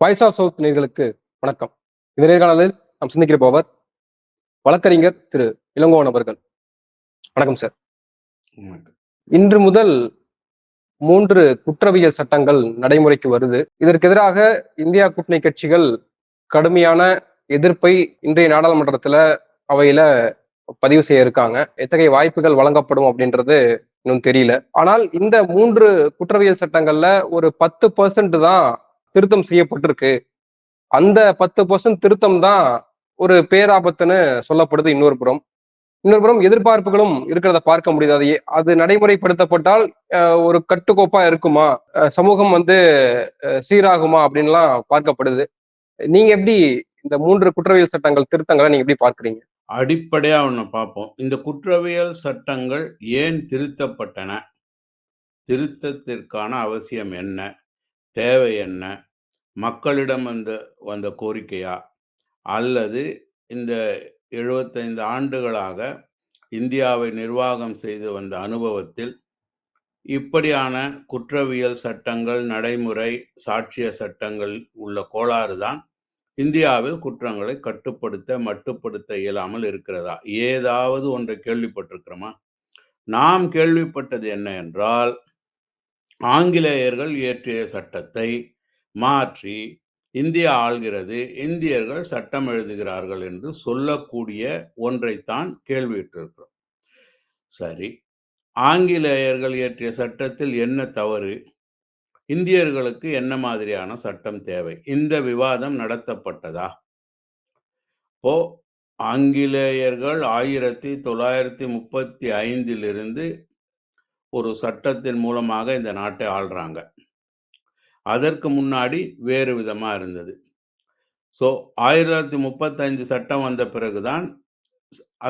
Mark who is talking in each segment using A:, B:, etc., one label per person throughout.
A: Voice of south நேயர்களுக்கு வணக்கம். இந்த நேர்காணலில் நாம் சிந்திக்கிற போவர் வழக்கறிஞர் திரு இளங்கோவன் அவர்கள். வணக்கம் சார்.
B: வணக்கம்.
A: இன்று முதல் 3 குற்றவியல் சட்டங்கள் நடைமுறைக்கு வருது. இதற்கு எதிராக இந்தியா கூட்டணி கட்சிகள் கடுமையான எதிர்ப்பை இன்றைய நாடாளுமன்றத்துல அவையில பதிவு செய்ய இருக்காங்க. எத்தகைய வாய்ப்புகள் வழங்கப்படும் அப்படின்றது இன்னும் தெரியல. ஆனால் இந்த 3 குற்றவியல் சட்டங்கள்ல ஒரு 10% தான் திருத்தம் செய்யப்பட்டிருக்கு. அந்த 10% திருத்தம் தான் ஒரு பேராபத்துன்னு சொல்லப்படுது. இன்னொரு புறம் எதிர்பார்ப்புகளும் இருக்கிறத பார்க்க முடியுது. அது நடைமுறைப்படுத்தப்பட்டால் ஒரு கட்டுக்கோப்பா இருக்குமா, சமூகம் சீராகுமா அப்படின்லாம் பார்க்கப்படுது. நீங்க எப்படி இந்த 3 குற்றவியல் சட்டங்கள் திருத்தங்களை நீங்க எப்படி பார்க்கிறீங்க?
B: அடிப்படையா ஒண்ணு பார்ப்போம். இந்த குற்றவியல் சட்டங்கள் ஏன் திருத்தப்பட்டன? திருத்தத்திற்கான அவசியம் என்ன? தேவை என்ன? மக்களிடம் வந்த கோரிக்கையா? அல்லது இந்த 75 ஆண்டுகளாக இந்தியாவை நிர்வாகம் செய்து வந்த அனுபவத்தில் இப்படியான குற்றவியல் சட்டங்கள், நடைமுறை, சாட்சிய சட்டங்கள் உள்ள கோளாறு தான் இந்தியாவில் குற்றங்களை கட்டுப்படுத்த, மட்டுப்படுத்த இயலாமல் இருக்கிறதா? ஏதாவது ஒன்றை கேள்விப்பட்டிருக்கிறோமா? நாம் கேள்விப்பட்டது என்ன என்றால், ஆங்கிலேயர்கள் இயற்றிய சட்டத்தை மாற்றி இந்தியா ஆள்கிறது, இந்தியர்கள் சட்டம் எழுதுகிறார்கள் என்று சொல்லக்கூடிய ஒன்றைத்தான் கேள்வியிட்டிருக்கிறோம். சரி, ஆங்கிலேயர்கள் இயற்றிய சட்டத்தில் என்ன தவறு? இந்தியர்களுக்கு என்ன மாதிரியான சட்டம் தேவை? இந்த விவாதம் நடத்தப்பட்டதா? இப்போ ஆங்கிலேயர்கள் 1935 ஒரு சட்டத்தின் மூலமாக இந்த நாட்டை ஆள்றாங்க. அதற்கு முன்னாடி வேறு விதமா இருந்தது. ஸோ 1935 சட்டம் வந்த பிறகுதான்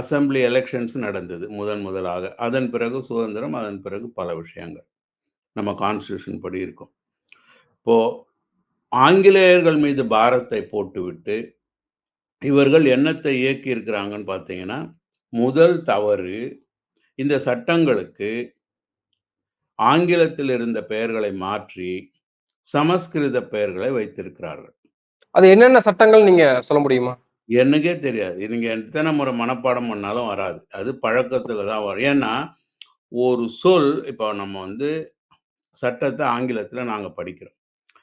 B: அசெம்பிளி எலெக்ஷன்ஸ் நடந்தது முதலாக. அதன் பிறகு சுதந்திரம், அதன் பிறகு பல விஷயங்கள் நம்ம கான்ஸ்டிடியூஷன் படி இருக்கும். இப்போ ஆங்கிலேயர்கள் மீது பாரத்தை போட்டுவிட்டு இவர்கள் என்னத்தை இயக்கி இருக்கிறாங்கன்னு பார்த்தீங்கன்னா, முதல் தவறு, இந்த சட்டங்களுக்கு ஆங்கிலத்தில் இருந்த பெயர்களை மாற்றி சமஸ்கிருத பெயர்களை வைத்திருக்கிறார்கள்.
A: அது என்னென்ன சட்டங்கள் நீங்க சொல்ல முடியுமா?
B: எனக்கே தெரியாது. நீங்க எத்தனை முறை மனப்பாடம் பண்ணாலும் வராது. அது பழக்கத்துல தான் வரும். ஏன்னா, ஒரு சொல் இப்போ நம்ம சட்டத்தை ஆங்கிலத்துல நாங்க படிக்கிறோம்.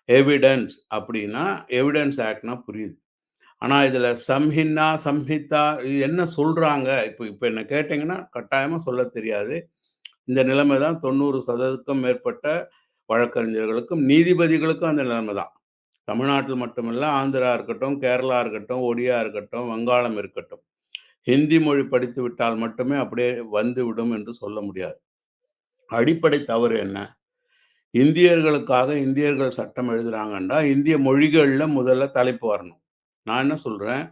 B: எவிடன்ஸ் அப்படின்னா, எவிடன்ஸ் ஆக்ட்னா புரியுது. ஆனா இதுல சம்ஹின்னா, சம்ஹிதா இது என்ன சொல்றாங்க? இப்ப என்ன கேட்டீங்கன்னா, கட்டாயமா சொல்லத் தெரியாது. இந்த நிலைமை தான் 90% மேற்பட்ட வழக்கறிஞர்களுக்கும், நீதிபதிகளுக்கும் அந்த நிலைமை தான். தமிழ்நாட்டில் மட்டுமல்ல, ஆந்திரா இருக்கட்டும், கேரளா இருக்கட்டும், ஒடியா இருக்கட்டும், வங்காளம் இருக்கட்டும். ஹிந்தி மொழி படித்து விட்டால் மட்டுமே அப்படியே வந்துவிடும் என்று சொல்ல முடியாது. அடிப்படை தவறு என்ன? இந்தியர்களுக்காக இந்தியர்கள் சட்டம் எழுதுறாங்கன்னா, இந்திய மொழிகள்ல முதல்ல தலைப்பு வரணும். நான் என்ன சொல்றேன்,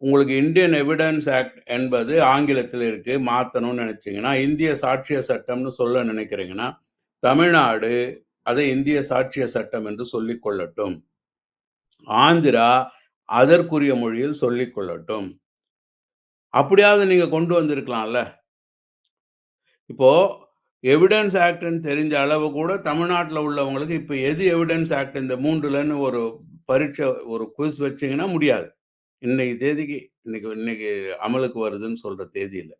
B: உங்களுக்கு இந்தியன் எவிடன்ஸ் ஆக்ட் என்பது ஆங்கிலத்தில் இருக்கு, மாத்தணும்னு நினைச்சீங்கன்னா, இந்திய சாட்சிய சட்டம்னு சொல்ல நினைக்கிறீங்கன்னா, தமிழ்நாடு அதை இந்திய சாட்சிய சட்டம் என்று சொல்லிக் கொள்ளட்டும். ஆந்திரா அதற்குரிய மொழியில் சொல்லிக் கொள்ளட்டும். அப்படியாவது நீங்க கொண்டு வந்திருக்கலாம்ல. இப்போ எவிடன்ஸ் ஆக்ட்ன்னு தெரிஞ்ச அளவு கூட தமிழ்நாட்டுல உள்ளவங்களுக்கு இப்ப எது எவிடன்ஸ் ஆக்ட் இந்த 3லன்னு ஒரு பரீட்சை, ஒரு குவிஸ் வச்சீங்கன்னா முடியாது. இன்னைக்கு தேதிக்கு இன்னைக்கு அமலுக்கு வருதுன்னு சொல்ற தேதியில.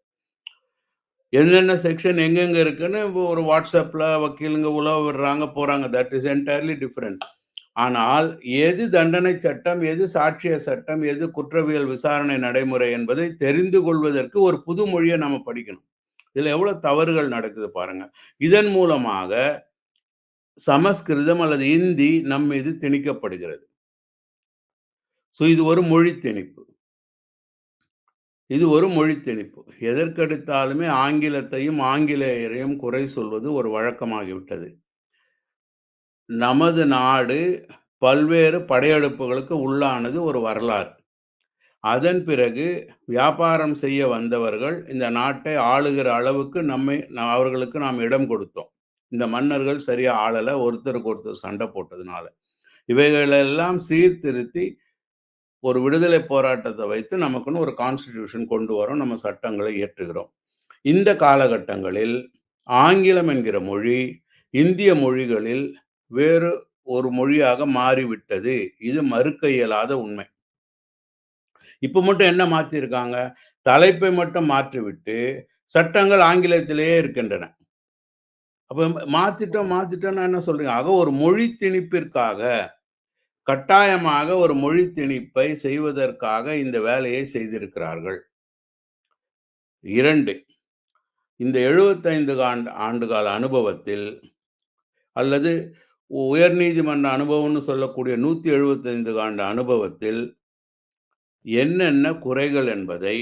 B: என்னென்ன செக்ஷன் எங்கெங்க இருக்குன்னு ஒரு வாட்ஸ்அப்ல வக்கீலுங்க உலவ விடுறாங்க, போறாங்க. That is entirely different. ஆனால் எது தண்டனை சட்டம், எது சாட்சிய சட்டம், எது குற்றவியல் விசாரணை நடைமுறை என்பதை தெரிந்து கொள்வதற்கு ஒரு புது மொழியை நம்ம படிக்கணும். இதுல எவ்வளவு தவறுகள் நடக்குது பாருங்க. இதன் மூலமாக சமஸ்கிருதம் அல்லது இந்தி நம் மீது திணிக்கப்படுகிறது. இது ஒரு மொழி திணிப்பு. இது ஒரு மொழி திணிப்பு. எதற்கெடுத்தாலுமே ஆங்கிலத்தையும் ஆங்கிலேயரையும் குறை சொல்வது ஒரு வழக்கமாகிவிட்டது. நமது நாடு பல்வேறு படையெடுப்புகளுக்கு உள்ளானது ஒரு வரலாறு. அதன் பிறகு வியாபாரம் செய்ய வந்தவர்கள் இந்த நாட்டை ஆளுகிற அளவுக்கு அவர்களுக்கு நாம் இடம் கொடுத்தோம். இந்த மன்னர்கள் சரியா ஆளல, ஒருத்தருக்கு ஒருத்தர் சண்டை போட்டதுனால. இவைகளெல்லாம் சீர்திருத்தி ஒரு விடுதலை போராட்டத்தை வைத்து நமக்குன்னு ஒரு கான்ஸ்டிடியூஷன் கொண்டு வரோம், நம்ம சட்டங்களை இயற்றுகிறோம். இந்த காலகட்டங்களில் ஆங்கிலம் என்கிற மொழி இந்திய மொழிகளில் வேறு ஒரு மொழியாக மாறிவிட்டது. இது மறுக்க இயலாத உண்மை. இப்ப மட்டும் என்ன மாத்தியிருக்காங்க? தலைப்பை மட்டும் மாற்றிவிட்டு, சட்டங்கள் ஆங்கிலத்திலேயே இருக்கின்றன. அப்ப மாத்திட்டோம்னா என்ன சொல்றீங்க? ஆக ஒரு மொழி திணிப்பிற்காக, கட்டாயமாக ஒரு மொழி திணிப்பை செய்வதற்காக இந்த வேலையை செய்திருக்கிறார்கள். 2 இந்த 75 ஆண்டுகால அனுபவத்தில் அல்லது உயர்நீதிமன்ற அனுபவம்னு சொல்லக்கூடிய 175 ஆண்டு அனுபவத்தில் என்னென்ன குறைகள் என்பதை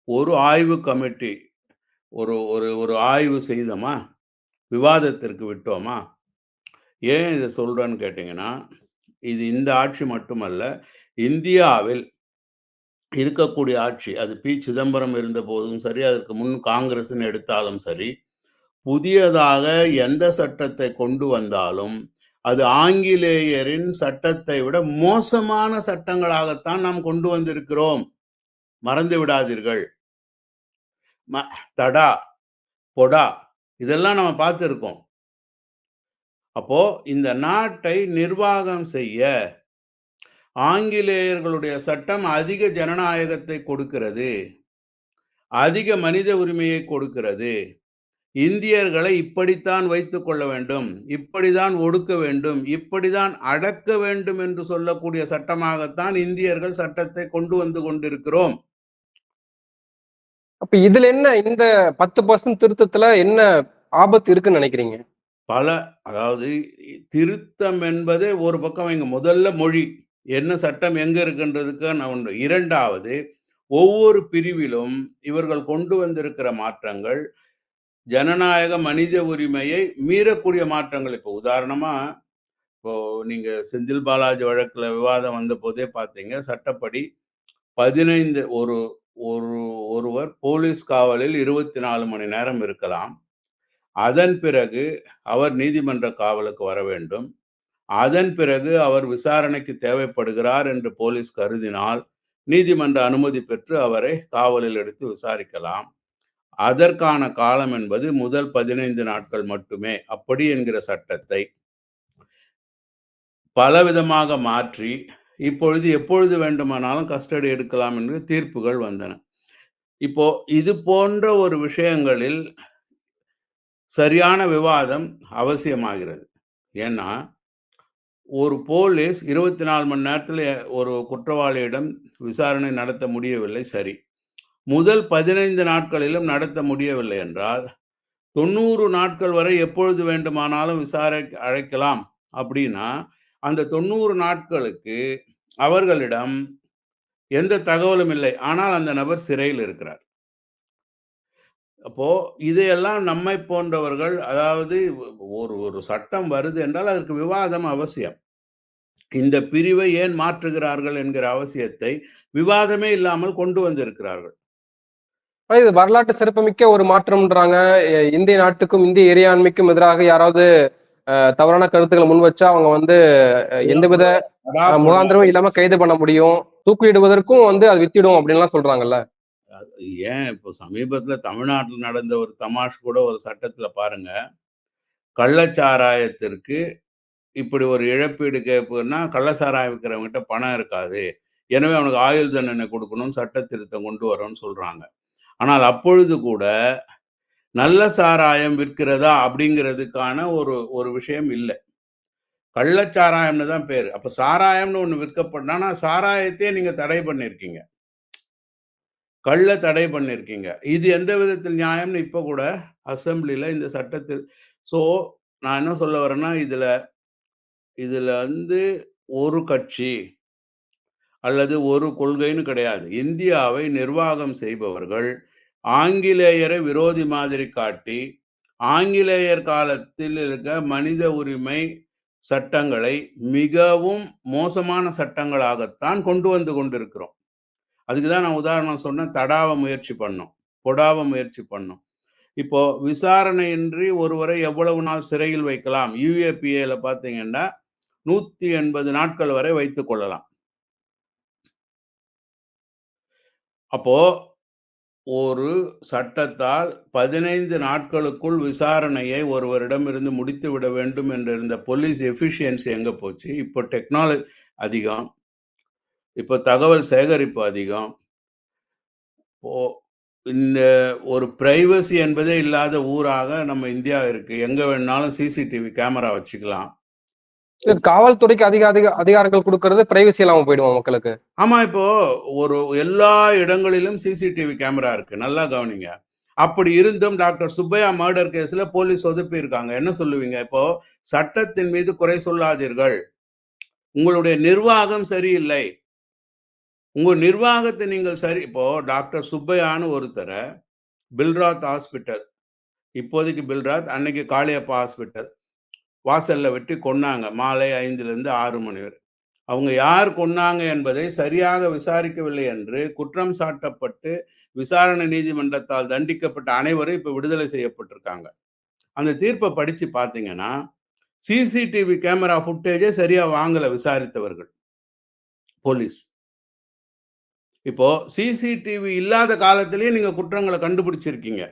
B: ஒரு ஆய்வு கமிட்டி ஒரு ஒரு ஒரு ஆய்வு செய்தோமா? விவாதத்திற்கு விட்டோமா? ஏன் இத சொல்றேன்னு கேட்டீங்கன்னா, இது இந்த ஆட்சி மட்டுமல்ல, இந்தியாவில் இருக்கக்கூடிய ஆட்சி. அது சிதம்பரம் இருந்தபோதும் சரி, அதற்கு முன் காங்கிரஸ்ன்னு எடுத்தாலும் சரி, புதியதாக எந்த சட்டத்தை கொண்டு வந்தாலும், அது ஆங்கிலேயரின் சட்டத்தை விட மோசமான சட்டங்களாகத்தான் நாம் கொண்டு வந்திருக்கிறோம். மறந்து விடாதீர்கள். ம தடா, பொடா இதெல்லாம் நம்ம பார்த்திருக்கோம். அப்போ இந்த நாட்டை நிர்வாகம் செய்ய ஆங்கிலேயர்களுடைய சட்டம் அதிக ஜனநாயகத்தை கொடுக்கிறது. அதிக மனித உரிமையை கொடுக்கிறது. இந்தியர்களை இப்படித்தான் வைத்துக் கொள்ள வேண்டும், இப்படிதான் ஒடுக்க வேண்டும், இப்படிதான் அடக்க வேண்டும் என்று சொல்லக்கூடிய சட்டமாகத்தான் இந்தியர்கள் சட்டத்தை கொண்டு வந்து கொண்டிருக்கிறோம்.
A: அப்ப இதுல என்ன இந்த 10% திருத்தத்துல என்ன ஆபத்து இருக்குன்னு நினைக்கிறீங்க?
B: பல அதாவது திருத்தம் என்பதே ஒரு பக்கம் வைங்க. முதல்ல மொழி. என்ன சட்டம் எங்க இருக்குன்றதுக்கான ஒன்று. 2வது ஒவ்வொரு பிரிவிலும் இவர்கள் கொண்டு வந்திருக்கிற மாற்றங்கள், ஜனநாயக மனித உரிமையை மீறக்கூடிய மாற்றங்கள். இப்போ உதாரணமா, இப்போ நீங்க செந்தில் பாலாஜி வழக்குல விவாதம் வந்தபோதே பார்த்தீங்க. சட்டப்படி 15 ஒரு ஒரு ஒருவர் போலீஸ் காவலில் 24 மணி நேரம் இருக்கலாம். அதன் பிறகு அவர் நீதிமன்ற காவலுக்கு வர வேண்டும். அதன் பிறகு அவர் விசாரணைக்கு தேவைப்படுகிறார் என்று போலீஸ் கருதினால், நீதிமன்ற அனுமதி பெற்று அவரை காவலில் எடுத்து விசாரிக்கலாம். அதற்கான காலம் என்பது முதல் 15 நாட்கள் மட்டுமே. அப்படி என்கிற சட்டத்தை பலவிதமாக மாற்றி, இப்பொழுது எப்பொழுது வேண்டுமானாலும் கஸ்டடி எடுக்கலாம் என்று தீர்ப்புகள் வந்தன. இப்போ இது போன்ற ஒரு விஷயங்களில் சரியான விவாதம் அவசியமாகிறது. ஏன்னா, ஒரு போலீஸ் 24 மணி நேரத்தில ஒரு குற்றவாளியிடம் விசாரணை நடத்த முடியவில்லை சரி. முதல் 15 நாட்களிலும் நடத்த முடியவில்லை என்றால், 90 நாட்கள் வரை எப்பொழுது வேண்டுமானாலும் விசாரிக்க அழைக்கலாம் அப்படின்னா, அந்த 90 நாட்களுக்கு அவர்களிடம் எந்த தகவலும் இல்லை. ஆனால் அந்த நபர் சிறையில் இருக்கிறார். அப்போ இதையெல்லாம் நம்மை போன்றவர்கள் அதாவது ஒரு ஒரு சட்டம் வருது என்றால் அதற்கு விவாதம் அவசியம். இந்த பிரிவை ஏன் மாற்றுகிறார்கள் என்கிற அவசியத்தை விவாதமே இல்லாமல் கொண்டு வந்திருக்கிறார்கள்.
A: ஆனா இது வரலாற்று சிறப்புமிக்க ஒரு மாற்றம்ன்றாங்க. இந்திய நாட்டுக்கும், இந்திய இறையாண்மைக்கும் எதிராக யாராவது தவறான கருத்துக்களை முன் வச்சா அவங்க வந்து எந்தவித முகாந்திரமும் இல்லாம கைது பண்ண முடியும். தூக்கிலிடுவதற்கும் வந்து அது வித்திடும் அப்படின்லாம் சொல்றாங்கல்ல.
B: ஏன் இப்போ சமீபத்துல தமிழ்நாட்டுல நடந்த ஒரு தமாஷ் கூட ஒரு சட்டத்துல பாருங்க. கள்ளச்சாராயத்திற்கு இப்படி ஒரு இழப்பீடு கேட்புன்னா, கள்ளச்சாராயம் விக்கிறவங்ககிட்ட பணம் இருக்காது. எனவே அவனுக்கு ஆயுள் தண்டனை குடுக்கணும்னு சட்ட திருத்தம் கொண்டு வரோம்ன்னு சொல்றாங்க. ஆனால் அப்பொழுது கூட நல்ல சாராயம் விற்கிறதா அப்படிங்கிறதுக்கான ஒரு ஒரு விஷயம் இல்ல. கள்ளச்சாராயம்னு தான் பேரு. அப்ப சாராயம்னு ஒண்ணு விற்கப்படனா சாராயத்தையே நீங்க தடை பண்ணியிருக்கீங்க. கள்ள தடை பண்ணியிருக்கீங்க. இது எந்த விதத்தில் நியாயம்னு இப்ப கூட அசெம்பிளில இந்த சட்டத்தில் ஸோ நான் என்ன சொல்ல வரேன்னா, இதுல இதுல வந்து ஒரு கட்சி அல்லது ஒரு கொள்கைன்னு கிடையாது. இந்தியாவை நிர்வாகம் செய்பவர்கள் ஆங்கிலேயரை விரோதி மாதிரி காட்டி, ஆங்கிலேயர் காலத்தில் இருக்க மனித உரிமை சட்டங்களை மிகவும் மோசமான சட்டங்களாகத்தான் கொண்டு வந்து கொண்டிருக்கிறோம். அதுக்கு தான் நான் உதாரணம் சொன்னேன். தடாவ முயற்சி பண்ணோம். பொடாவ முயற்சி பண்ணோம். இப்போ விசாரணையின்றி ஒருவரை எவ்வளவு நாள் சிறையில் வைக்கலாம்? யுஏபிஏல பார்த்தீங்கன்னா, 180 நாட்கள் வரை வைத்துக் கொள்ளலாம். அப்போ ஒரு சட்டத்தால் 15 நாட்களுக்குள் விசாரணையை ஒருவரிடமிருந்து முடித்துவிட வேண்டும் என்றிருந்த போலீஸ் எஃபிஷியன்சி எங்க போச்சு? இப்போ அதிகம். இப்போ தகவல் சேகரிப்பு அதிகம். இப்போ இந்த ஒரு பிரைவசி என்பதே இல்லாத ஊராக நம்ம இந்தியா இருக்கு. எங்க வேணுனாலும் சிசிடிவி கேமரா வச்சுக்கலாம்.
A: காவல்துறைக்கு அதிக அதிக அதிகாரங்கள் கொடுக்கறது பிரைவசி இல்லாம போயிடுமா மக்களுக்கு?
B: ஆமா, இப்போ எல்லா இடங்களிலும் சிசிடிவி கேமரா இருக்கு. நல்லா கவனிங்க. அப்படி இருந்தும் டாக்டர் சுப்பையா மர்டர் கேஸ்ல போலீஸ் சொதப்பி இருக்காங்க. என்ன சொல்லுவீங்க? இப்போ சட்டத்தின் மீது குறை சொல்லாதீர்கள். உங்களுடைய நிர்வாகம் சரியில்லை. உங்க நிர்வாகத்தை நீங்கள் சரி இப்போ டாக்டர் சுப்பையான்னு ஒருத்தர பில்ராத் ஹாஸ்பிட்டல், இப்போதைக்கு பில்ராத், அன்னைக்கு காளியப்பா ஹாஸ்பிட்டல் வாசல்ல வெட்டி கொன்னாங்க. மாலை 5லிருந்து 6 மணி வரை. அவங்க யார் கொன்னாங்க என்பதை சரியாக விசாரிக்கவில்லை என்று குற்றம் சாட்டப்பட்டு விசாரணை நீதிமன்றத்தால் தண்டிக்கப்பட்ட அனைவரும் இப்ப விடுதலை செய்யப்பட்டிருக்காங்க. அந்த தீர்ப்பை படிச்சு பார்த்தீங்கன்னா, சிசிடிவி கேமரா ஃபுட்டேஜே சரியா வாங்கல விசாரித்தவர்கள், போலீஸ். இப்போ சிசிடிவி இல்லாத காலத்திலேயே நீங்க குற்றங்கள கண்டுபிடிச்சிருக்கீங்க.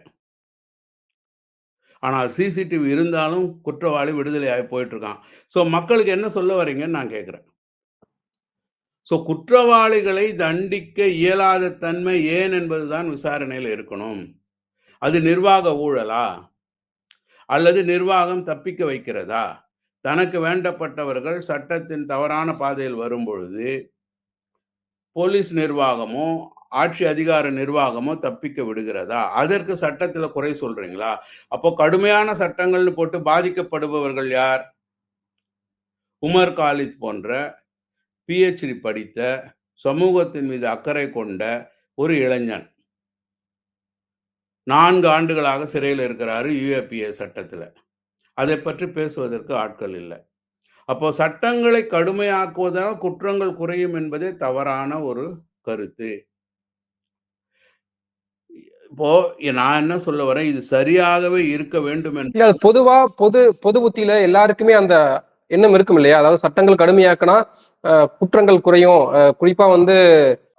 B: ஆனால் சிசிடிவி இருந்தாலும் குற்றவாளி விடுதலையாகி போயிட்டு இருக்கான். மக்களுக்கு என்ன சொல்ல வரீங்கன்னு நான் கேட்கிறேன். குற்றவாளிகளை தண்டிக்க இயலாத தன்மை ஏன் என்பதுதான் விசாரணையில இருக்கணும். அது நிர்வாக ஊழலா? அல்லது நிர்வாகம் தப்பிக்க வைக்கிறதா? தனக்கு வேண்டப்பட்டவர்கள் சட்டத்தின் தவறான பாதையில் வரும்பொழுது, போலீஸ் நிர்வாகமோ, ஆட்சி அதிகார நிர்வாகமோ தப்பிக்க விடுகிறதா? அதற்கு சட்டத்தில குறை சொல்றீங்களா? அப்போ கடுமையான சட்டங்கள்னு போட்டு பாதிக்கப்படுபவர்கள் யார்? உமர் காலித் போன்ற பிஹெச்டி படித்த, சமூகத்தின் மீது அக்கறை கொண்ட ஒரு இளைஞன். 4 ஆண்டுகளாக சிறையில இருக்கிறாரு யுஏபிஏ சட்டத்தில. அதைப் பற்றி பேசுவதற்கு ஆட்கள் இல்ல. அப்போ சட்டங்களை கடுமையாக்குவதால் குற்றங்கள் குறையும் என்பதே தவறான ஒரு கருத்து. இப்போ நான் என்ன சொல்ல வரேன், இது சரியாகவே இருக்க வேண்டும்
A: இல்ல அது பொதுவா பொது புத்தியில எல்லாருக்குமே அந்த எண்ணம் இருக்கும் இல்லையா? அதாவது சட்டங்கள் கடுமையாக்குனா குற்றங்கள் குறையும். குறிப்பா வந்து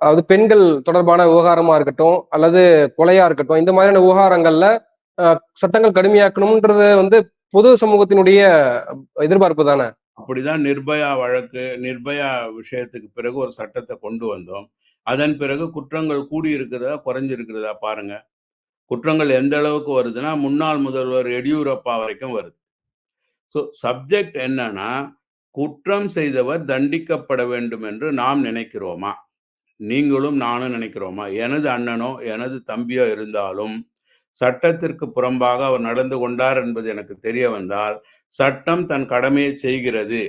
A: அதாவது பெண்கள் தொடர்பான விவகாரமா இருக்கட்டும், அல்லது கொலையா இருக்கட்டும், இந்த மாதிரியான விவகாரங்கள்ல சட்டங்கள் கடுமையாக்கணும்ன்றது வந்து பொது சமூகத்தினுடைய எதிர்பார்ப்பு தானே?
B: அப்படிதான் நிர்பயா வழக்கு, நிர்பயா விஷயத்துக்கு பிறகு ஒரு சட்டத்த கொண்டு வந்தோம். அதன் பிறகு குற்றங்கள் கூடியிருக்கிறதா, குறைஞ்சிருக்கிறதா பாருங்க. குற்றங்கள் எந்த அளவுக்கு வருதுன்னா, முன்னாள் முதல்வர் எடியூரப்பா வரைக்கும் வருது. சப்ஜெக்ட் என்னன்னா, குற்றம் செய்தவர் தண்டிக்கப்பட வேண்டும் என்று நாம் நினைக்கிறோமா? நீங்களும் நானும் நினைக்கிறோமா? எனது அண்ணனோ, எனது தம்பியோ இருந்தாலும், சட்டத்திற்கு புறம்பாக அவர் நடந்து கொண்டார் என்பது எனக்கு தெரிய வந்தால், சட்டம் தன் கடமையை செய்கிறது.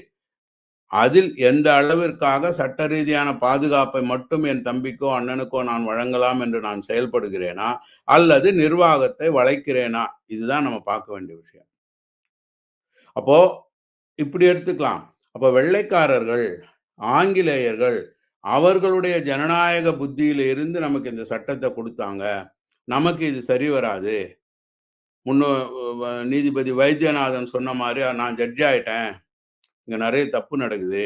B: அதில் எந்த அளவிற்காக சட்ட ரீதியான பாதுகாப்பை மட்டும் என் தம்பிக்கோ, அண்ணனுக்கோ நான் வழங்கலாம் என்று நான் செயல்படுகிறேனா? அல்லது நிர்வாகத்தை வளைக்கிறேனா? இதுதான் நம்ம பார்க்க வேண்டிய விஷயம். அப்போ இப்படி எடுத்துக்கலாம். அப்ப வெள்ளைக்காரர்கள், ஆங்கிலேயர்கள் அவர்களுடைய ஜனநாயக புத்தியில இருந்து நமக்கு இந்த சட்டத்த குடுத்தாங்க. நமக்கு இது சரி வராது. முன்னோ நீதிபதி வைத்தியநாதன் சொன்ன மாரி நான் ஜட்ஜ் ஆயிட்டேன். இங்க நெறைய தப்பு நடக்குது.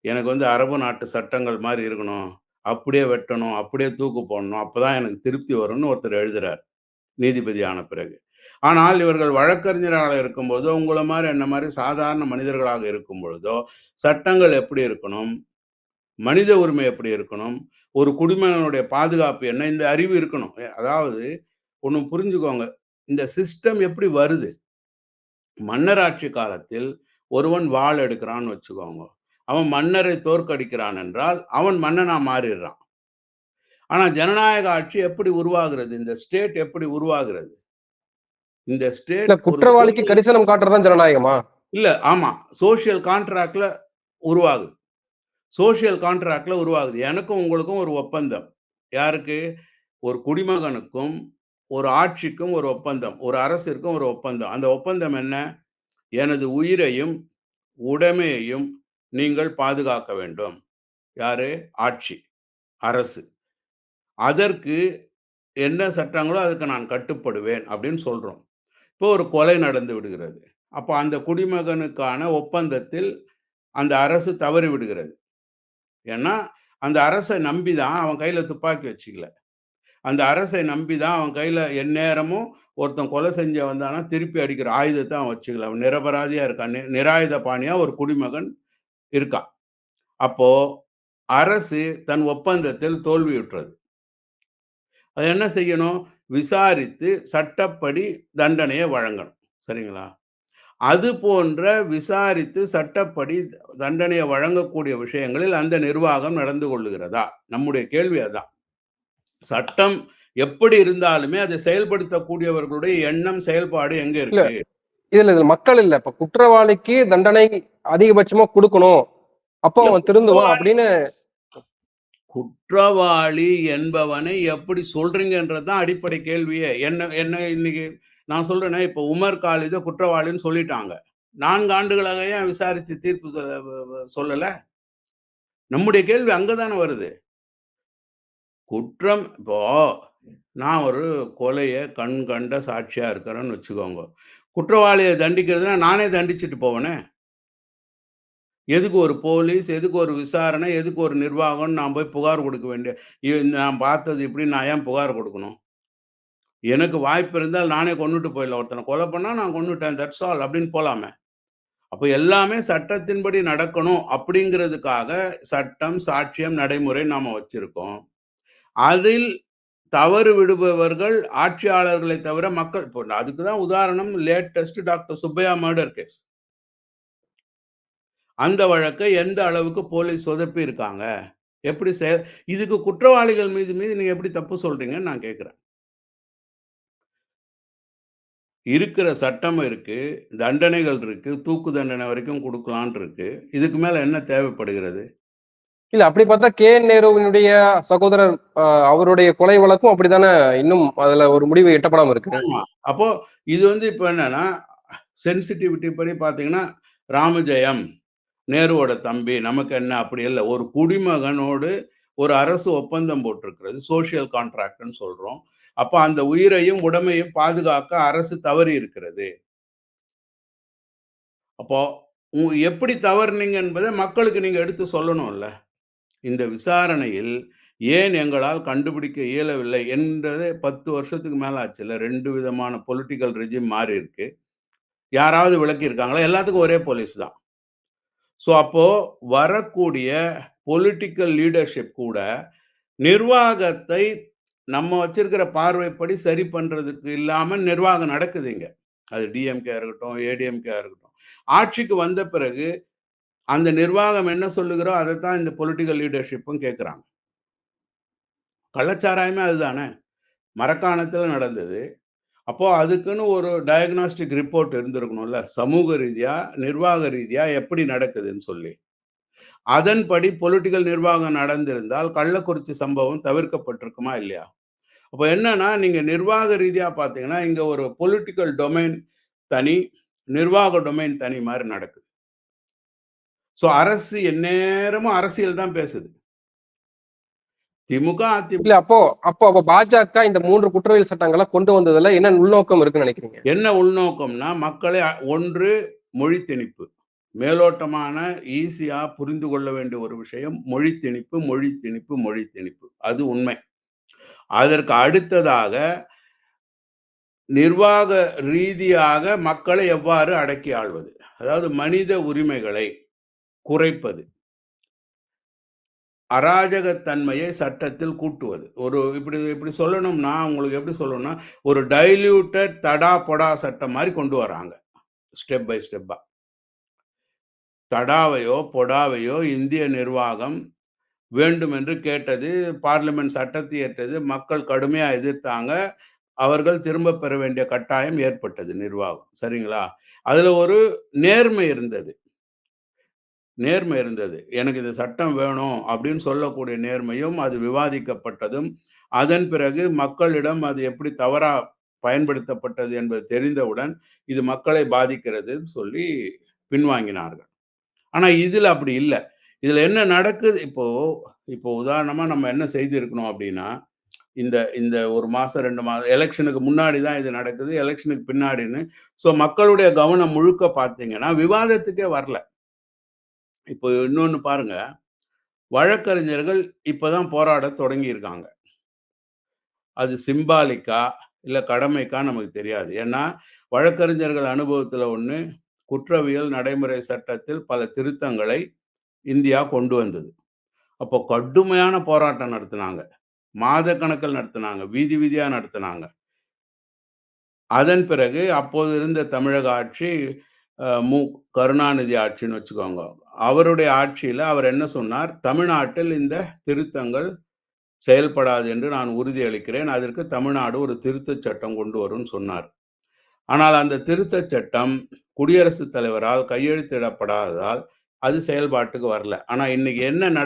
B: எனக்கு வந்து அரபு நாட்டு சட்டங்கள் மாரி இருக்கணும். அப்படியே வெட்டணும், அப்படியே தூக்கு போடணும். அப்பதான் எனக்கு திருப்தி வரும்னு ஒருத்தர் எழுதுறார். நீதிபதி ஆன பிறகு. ஆனால் இவர்கள் வழக்கறிஞராக இருக்கும்போதோ, உங்கள மாரி என்ன மாரி சாதாரண மனிதர்களாக இருக்கும் பொழுதோ, சட்டங்கள் எப்படி இருக்கணும்? மனித உரிமை எப்படி இருக்கணும்? ஒரு குடிமகனுடைய பாதுகாப்பு என்ன? இந்த அறிவு இருக்கணும். அதாவது ஒண்ணு புரிஞ்சுக்கோங்க. இந்த சிஸ்டம் எப்படி வருது? மன்னராட்சி காலத்தில் ஒருவன் வாள் எடுக்கிறான்னு வச்சுக்கோங்க. அவன் மன்னரை தோற்கடிக்கிறான் என்றால், அவன் மன்னனா மாறிடுறான். ஆனா ஜனநாயக ஆட்சி எப்படி உருவாகிறது? இந்த ஸ்டேட் எப்படி உருவாகிறது? இந்த
A: இல்ல
B: ஸ்டேட் ஒரு
A: குற்றவாளிக்கு
B: சோசியல்
A: கரிசனம் காட்டுறதுதான் ஜனநாயகமா?
B: இல்ல ஆமா. சோசியல் கான்ட்ராக்ட்ல உருவாகுது. சோசியல் கான்ட்ராக்ட்ல உருவாகுது. எனக்கும் உங்களுக்கும் ஒரு ஒப்பந்தம். யாருக்கு? ஒரு குடிமகனுக்கும், ஒரு ஆட்சிக்கும் ஒரு ஒப்பந்தம். ஒரு அரசிற்கும் ஒரு ஒப்பந்தம். அந்த ஒப்பந்தம் என்ன? எனது உயிரையும், உடைமையையும் நீங்கள் பாதுகாக்க வேண்டும். யாரு? ஆட்சி, அரசு. அதற்கு என்ன சட்டங்களோ அதுக்கு நான் கட்டுப்படுவேன் அப்படின்னு சொல்றோம். இப்போ ஒரு கொலை நடந்து விடுகிறது. அப்ப அந்த குடிமகனுக்கான ஒப்பந்தத்தில் அந்த அரசு தவறி விடுகிறது. ஏன்னா, அந்த அரச நம்பி தான் அவன் கையில துப்பாக்கி வச்சுக்கல. அந்த அரசை நம்பி தான் அவன் கையில எந்நேரமும் ஒருத்தன் கொலை செஞ்ச வந்தான்னா திருப்பி அடிக்கிற ஆயுதத்த அவன் வச்சுக்கல. அவன் நிரபராதியா இருக்கான். நிராயுத பாணியா ஒரு குடிமகன் இருக்கான். அப்போ அரசு தன் ஒப்பந்தத்தில் தோல்வியுற்றது. அது என்ன செய்யணும்? விசாரித்து சட்டப்படி தண்டனைய வழங்கணும். சரிங்களா? அது போன்ற விசாரித்து சட்டப்படி தண்டனைய வழங்கக்கூடிய விஷயங்களில் அந்த நிர்வாகம் நடந்து கொள்ளுகிறதா? நம்முடைய கேள்வி அதான். சட்டம் எப்படி இருந்தாலுமே அதை செயல்படுத்தக்கூடியவர்களுடைய எண்ணம், செயல்பாடு எங்க
A: இல்ல
B: இருக்கு?
A: இதுல மக்கள் இல்ல. இப்ப குற்றவாளிக்கு தண்டனை அதிகபட்சமா குடுக்கணும். அப்போ
B: இல்ல
A: அவன் திருந்துவான் அப்படின்னு.
B: குற்றவாளி என்பவனை எப்படி சொல்றீங்கன்றது தான் அடிப்படை கேள்வியே. என்ன என்ன இன்னைக்கு நான் சொல்றேனே, இப்ப உமர் காலித குற்றவாளின்னு சொல்லிட்டாங்க. 4 ஆண்டுகளாக ஏன் விசாரித்து தீர்ப்பு சொல்லல? நம்முடைய கேள்வி அங்க தானே வருது. குற்றம் இப்போ நான் ஒரு கொலைய கண் கண்ட சாட்சியா இருக்கிறேன்னு வச்சுக்கோங்க. குற்றவாளிய தண்டிக்கிறதுனா நானே தண்டிச்சுட்டு போவனே! எதுக்கு ஒரு போலீஸ், எதுக்கு ஒரு விசாரணை, எதுக்கு ஒரு நிர்வாகம்ன்னு நான் போய் புகார் குடுக்க வேண்டிய நான் பார்த்தது இப்படின்னு நான் ஏன் புகார் குடுக்கணும்? எனக்கு வாய்ப்பு இருந்தால் நானே கொன்னுட்டு போயிடலாம். ஒருத்தன கொலை பண்ணா நான் கொன்னுட்டேன். தட்ஸ் ஆல் அப்படின்னு போலாமே. அப்ப எல்லாமே சட்டத்தின்படி நடக்கணும் அப்படிங்கிறதுக்காக சட்டம், சாட்சியம், நடைமுறை நாம வச்சிருக்கோம். அதில் தவறு விடுபவர்கள் ஆட்சியாளர்களை தவிர மக்கள் இப்போ அதுக்கு தான் உதாரணம் latest doctor Subbaiah murder case. அந்த வழக்கை எந்த அளவுக்கு போலீஸ் சொதப்பி இருக்காங்க. எப்படி இதுக்கு குற்றவாளிகள் மீது நீங்க எப்படி தப்பு சொல்றீங்கன்னு நான் கேட்கிறேன். இருக்கிற சட்டம் இருக்கு, தண்டனைகள் இருக்கு, தூக்கு தண்டனை வரைக்கும் குடுக்கலாம்ன்னு இருக்கு. இதுக்கு மேல என்ன தேவைப்படுகிறது?
A: இல்ல அப்படி பார்த்தா கே.என். நேருவினுடைய சகோதரர் அவருடைய கொலை வழக்கும் அப்படித்தானே இன்னும் அதுல ஒரு முடிவு எட்டப்படாம இருக்கு.
B: ஆமா. அப்போ இது வந்து இப்ப என்னன்னா, சென்சிட்டிவிட்டி படி பார்த்தீங்கன்னா, ராமஜெயம், நேருவோட தம்பி, நமக்கு என்ன அப்படி இல்ல. ஒரு குடிமகனோடு ஒரு அரசு ஒப்பந்தம் போட்டிருக்கிறது. சோசியல் கான்ட்ராக்ட்ன்னு சொல்றோம். அப்ப அந்த உயிரையும், உடைமையும் பாதுகாக்க அரசு தவறி இருக்கிறது. அப்போ எப்படி தவறுனீங்க என்பதை மக்களுக்கு நீங்க எடுத்து சொல்லணும்ல. இந்த விசாரணையில் ஏன் எங்களால் கண்டுபிடிக்க இயலவில்லை என்றது 10 வருஷத்துக்கு மேல ஆச்சுல்ல. 2 விதமான பொலிட்டிக்கல் ரெஜிம் மாறி இருக்கு. யாராவது விளக்கியிருக்காங்களா? எல்லாத்துக்கும் ஒரே போலீஸ் தான். அப்போ வரக்கூடிய பொலிட்டிக்கல் லீடர்ஷிப் கூட நிர்வாகத்தை நம்ம வச்சிருக்கிற பார்வைப்படி சரி பண்றதுக்கு இல்லாம நிர்வாகம் நடக்குது இங்க. அது டிஎம்கேயா இருக்கட்டும், ஏடிஎம்கேயா இருக்கட்டும். ஆட்சிக்கு வந்த பிறகு அந்த நிர்வாகம் என்ன சொல்லுகிறோ அதத்தான் இந்த பொலிட்டிக்கல் லீடர்ஷிப்பும் கேட்குறாங்க. கள்ளச்சாராயமே அதுதானே! மரக்காணத்துல நடந்தது. அப்போ அதுக்குன்னு ஒரு டயக்னாஸ்டிக் ரிப்போர்ட் இருந்திருக்கணும்ல. சமூக ரீதியா, நிர்வாக ரீதியா எப்படி நடக்குதுன்னு சொல்லி. அதன்படி பொலிட்டிக்கல் நிர்வாகம் நடந்திருந்தால் கள்ளக்குறிச்சி சம்பவம் தவிர்க்கப்பட்டிருக்குமா இல்லையா? அப்ப என்னன்னா, நீங்க நிர்வாக ரீதியா பார்த்தீங்கன்னா, இங்க ஒரு பொலிட்டிக்கல் டொமைன் தனி, நிர்வாக டொமைன் தனி மாரி நடக்குது. அரசு எந்நேரமும் அரசியல் தான் பேசுது. திமுக,
A: இல்ல அப்போ அப்போ அப்போ பாஜக இந்த 3 குற்றவியல் சட்டங்களை கொண்டு வந்ததுல என்ன உள்நோக்கம் இருக்குன்னு நினைக்கிறீங்க?
B: என்ன உள்நோக்கம்னா, மக்களை ஒன்று மொழி திணிப்பு. மேலோட்டமான ஈஸியா புரிந்து கொள்ள வேண்டிய ஒரு விஷயம் மொழி திணிப்பு, மொழி திணிப்பு, மொழி திணிப்பு. அது உண்மை. அதற்கு அடுத்ததாக நிர்வாக ரீதியாக மக்களை எவ்வாறு அடக்கி ஆள்வது? அதாவது மனித உரிமைகளை குறைப்பது. அராஜகத்தன்மையை சட்டத்தில் கூட்டுவது. ஒரு இப்படி இப்படி சொல்லணும்னா, உங்களுக்கு எப்படி சொல்லணும்னா, ஒரு டைல்யூட்டட் தடா, பொடா சட்டம் மாரி கொண்டு வராங்க. ஸ்டெப் பை ஸ்டெப்பா. தடாவையோ, பொடாவையோ இந்திய நிர்வாகம் வேண்டுமென்று கேட்டது. பார்லிமென்ட் சட்டத்தை இயற்றது. மக்கள் கடுமையா எதிர்த்தாங்க. அவர்கள் திரும்ப பெற வேண்டிய கட்டாயம் ஏற்பட்டது நிர்வாகம். சரிங்களா? அதுல ஒரு நேர்மை இருந்தது. நேர்மை இருந்தது. எனக்கு இந்த சட்டம் வேணும் அப்படின்னு சொல்லக்கூடிய நேர்மையும், அது விவாதிக்கப்பட்டதும், அதன் பிறகு மக்களிடம் அது எப்படி தவறா பயன்படுத்தப்பட்டது என்பது தெரிந்தவுடன், இது மக்களை பாதிக்கிறதுன்னு சொல்லி பின்வாங்கினார்கள். ஆனா இதுல அப்படி இல்ல. இதுல என்ன நடக்குது இப்போ இப்போ உதாரணமா நம்ம என்ன செய்திருக்கணும் அப்படின்னா, இந்த இந்த 1 மாசம், 2 மாதம் எலக்ஷனுக்கு முன்னாடி தான் இது நடக்குது. எலக்ஷனுக்கு பின்னாடின்னு. மக்களுடைய கவனம் முழுக்க பார்த்தீங்கன்னா, விவாதத்துக்கே வரல. இப்போ இன்னொன்னு பாருங்க. வழக்கறிஞர்கள் இப்பதான் போராடத் தொடங்கியிருக்காங்க. அது சிம்பாலிக்கா, இல்ல கடமைக்கா நமக்கு தெரியாது. ஏன்னா, வழக்கறிஞர்கள் அனுபவத்துல ஒண்ணு, குற்றவியல் நடைமுறை சட்டத்தில் பல திருத்தங்களை இந்தியா கொண்டு வந்தது. அப்போ கடுமையான போராட்டம் நடத்துனாங்க. மாதக்கணக்கில் நடத்துனாங்க. வீதி வீதியா நடத்துனாங்க. அதன் பிறகு அப்போது இருந்த தமிழக ஆட்சி மு. கருணாநிதி ஆட்சின்னு வச்சுக்கோங்க. அவருடைய ஆட்சியில அவர் என்ன சொன்னார், "தமிழ்நாட்டில் இந்த திருத்தங்கள் செயல்படாது என்று நான் உறுதியளிக்கிறேன். அதற்கு தமிழ்நாடு ஒரு திருத்தச் சட்டம் கொண்டு வரும்னு" சொன்னார். ஆனால் அந்த திருத்தச் சட்டம் குடியரசுத் தலைவரால் கையெழுத்திடப்படாததால் அது செயல்பாட்டுக்கு வரல. ஆனா இன்னைக்கு என்ன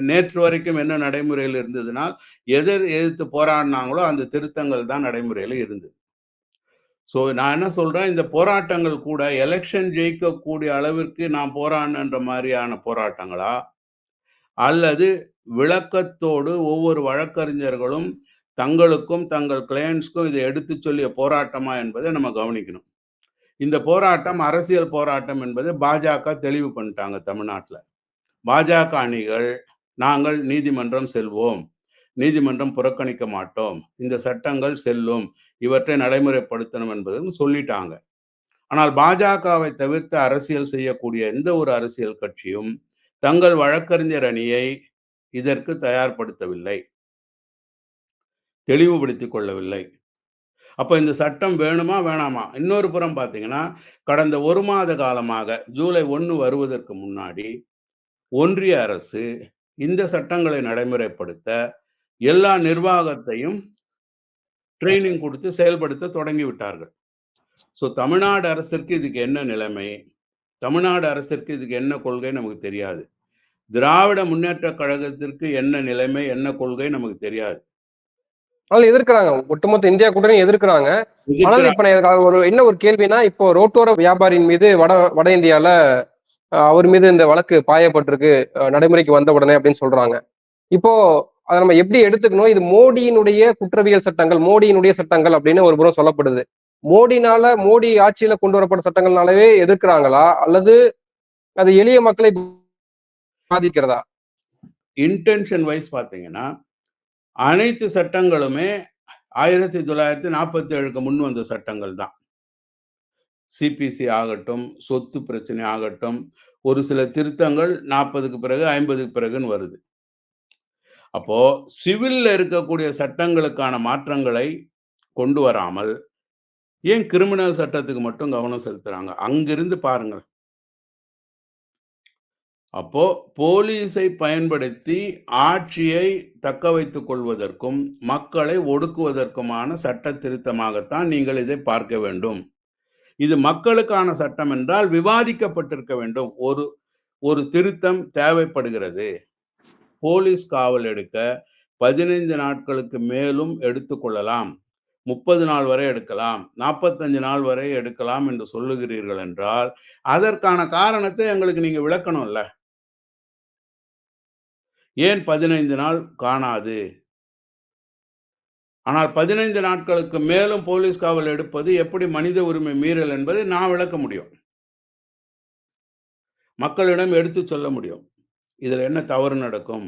B: நேற்று வரைக்கும் என்ன நடைமுறையில் இருந்ததுன்னா, எதிர்த்து போராடினாங்களோ அந்த திருத்தங்கள் தான் நடைமுறையில இருந்தது. நான் என்ன சொல்றேன், இந்த போராட்டங்கள் கூட எலக்ஷன் ஜெயிக்கக்கூடிய அளவிற்கு நான் போராடினேன்ற மாரியான போராட்டங்களா? அல்லது விளக்கத்தோடு ஒவ்வொரு வழக்கறிஞர்களும் தங்களுக்கும், தங்கள் கிளையண்ட்ஸ்க்கும் இதை எடுத்துச் சொல்லிய போராட்டமா என்பதை நம்ம கவனிக்கணும். இந்த போராட்டம் அரசியல் போராட்டம் என்பதை பாஜக தெளிவு பண்ணிட்டாங்க தமிழ்நாட்டுல. பாஜக அணிகள், நாங்கள் நீதிமன்றம் செல்வோம். நீதிமன்றம் புறக்கணிக்க மாட்டோம். இந்த சட்டங்கள் செல்லும். இவற்றை நடைமுறைப்படுத்தணும் என்பதுன்னு சொல்லிட்டாங்க. ஆனால் பாஜகவை தவிர்த்து அரசியல் செய்யக்கூடிய எந்த ஒரு அரசியல் கட்சியும் தங்கள் வழக்கறிஞர் அணியை இதற்கு தயார்படுத்தவில்லை. தெளிவுபடுத்திக் கொள்ளவில்லை. அப்ப இந்த சட்டம் வேணுமா? வேணாமா? இன்னொரு புறம் பார்த்தீங்கன்னா, கடந்த 1 மாத காலமாக ஜூலை 1 வருவதற்கு முன்னாடி ஒன்றிய அரசு இந்த சட்டங்களை நடைமுறைப்படுத்த எல்லா நிர்வாகத்தையும் ட்ரெய்னிங் குடுத்து செயல்படுத்த தொடங்கி விட்டார்கள். தமிழ்நாடு அரசிற்கு இதுக்கு என்ன நிலைமை? தமிழ்நாடு அரசிற்கு இதுக்கு என்ன கொள்கை நமக்கு தெரியாது. திராவிட முன்னேற்றக் கழகத்திற்கு என்ன நிலைமை, என்ன கொள்கை நமக்கு தெரியாது.
A: அதனால எதிர்க்கிறாங்க. ஒட்டுமொத்த இந்தியா கூட்டணி எதிர்க்கிறாங்க. ஆனாலும் இப்ப எனக்கு ஒரு கேள்வினா, இப்போ ரோட்டோர வியாபாரியின் மீது வட இந்தியால அவர் மீது இந்த வழக்கு பாயப்பட்டிருக்கு நடைமுறைக்கு வந்த உடனே அப்படின்னு சொல்றாங்க. இப்போ அதை நம்ம எப்படி எடுத்துக்கணும்? இது மோடியினுடைய குற்றவியல் சட்டங்கள், மோடியினுடைய சட்டங்கள் அப்படின்னு ஒரு புறம் சொல்லப்படுது. மோடி ஆட்சியில கொண்டு வரப்பட்ட சட்டங்கள்னாலவே எதிர்க்கிறாங்களா? அல்லது அது எளிய மக்களை பாதிக்கிறதா?
B: இன்டென்ஷன் வைஸ் பார்த்தீங்கன்னா, அனைத்து சட்டங்களுமே 1947க்கு முன் வந்த சட்டங்கள் தான். சிபிசி ஆகட்டும், சொத்து பிரச்சனை ஆகட்டும், ஒரு சில திருத்தங்கள் 40க்கு பிறகு, 50க்கு பிறகுன்னு வருது. அப்போ சிவில்ல இருக்கக்கூடிய சட்டங்களுக்கான மாற்றங்களை கொண்டு வராமல், ஏன் கிரிமினல் சட்டத்துக்கு மட்டும் கவனம் செலுத்துறாங்க? அங்கிருந்து பாருங்க. அப்போ போலீஸை பயன்படுத்தி ஆட்சியை தக்க வைத்துக் கொள்வதற்கும், மக்களை ஒடுக்குவதற்குமான சட்ட திருத்தமாகத்தான் நீங்கள் இதை பார்க்க வேண்டும். இது மக்களுக்கான சட்டம் என்றால் விவாதிக்கப்பட்டிருக்க வேண்டும். ஒரு திருத்தம் தேவைப்படுகிறது. போலீஸ் காவல் எடுக்க 15 நாட்களுக்கு மேலும் எடுத்துக்கொள்ளலாம். 30 நாள் வரை எடுக்கலாம். 45 நாள் வரை எடுக்கலாம் என்று சொல்லுகிறீர்கள் என்றால், அதற்கான காரணத்தை எங்களுக்கு நீங்க விளக்கணும்ல. ஏன் 15 நாள் காணாது? ஆனால் 15 நாட்களுக்கு மேலும் போலீஸ் காவல் எடுப்பது எப்படி மனித உரிமை மீறல் என்பதை நான் விளக்க முடியும். மக்களிடம் எடுத்துச் சொல்ல முடியும். இதுல என்ன தவறு நடக்கும்?